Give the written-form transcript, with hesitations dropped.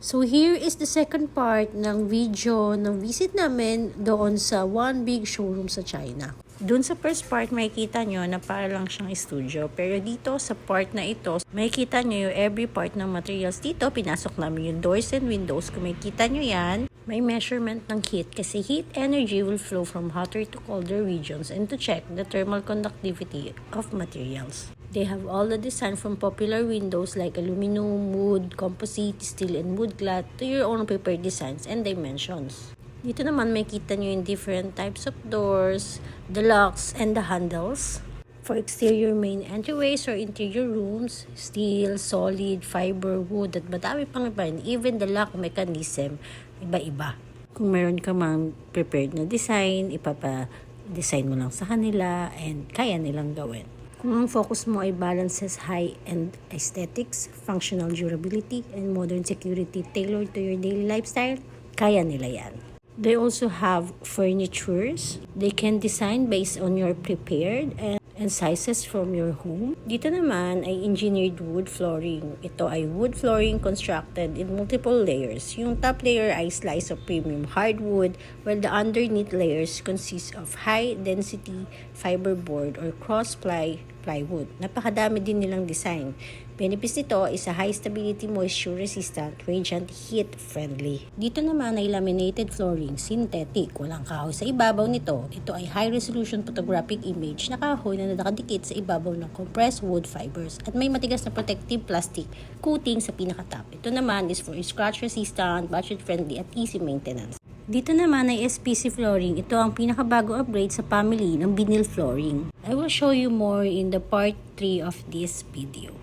So here is the second part ng video ng visit namin doon sa one big showroom sa China. Doon sa first part, makikita nyo na para lang siyang studio. Pero dito sa part na ito, makikita nyo yung every part ng materials dito. Pinasok namin yung doors and windows. Kung makikita nyo yan, may measurement ng heat kasi heat energy will flow from hotter to colder regions and to check the thermal conductivity of materials. They have all the design from popular windows like aluminum, wood, composite, steel, and wood glass to your own prepared designs and dimensions. Dito naman makita nyo yung different types of doors, the locks, and the handles. For exterior main entryways or interior rooms, steel, solid, fiber, wood, at madami pang iba. And even the lock mechanism, iba-iba. Kung meron ka mang prepared na design, ipapa-design mo lang sa kanila and kaya nilang gawin. Kung ang focus mo ay balances high-end aesthetics, functional durability, and modern security tailored to your daily lifestyle, kaya nila yan. They also have furnitures. They can design based on your prepared and sizes from your home. Dito naman ay engineered wood flooring. Ito ay wood flooring constructed in multiple layers. Yung top layer ay slice of premium hardwood, while the underneath layers consist of high-density fiberboard or cross-ply plywood. Napakadami din nilang design. Benefits nito is a high stability, moisture resistant, radiant, heat friendly. Dito naman ay laminated flooring, synthetic, walang kahoy sa ibabaw nito. Ito ay high resolution photographic image na kahoy na nakadikit sa ibabaw ng compressed wood fibers at may matigas na protective plastic coating sa pinakatop. Ito naman is for scratch resistant, budget friendly at easy maintenance. Dito naman ay SPC flooring. Ito ang pinakabago upgrade sa family ng vinyl flooring. I will show you more in the part 3 of this video.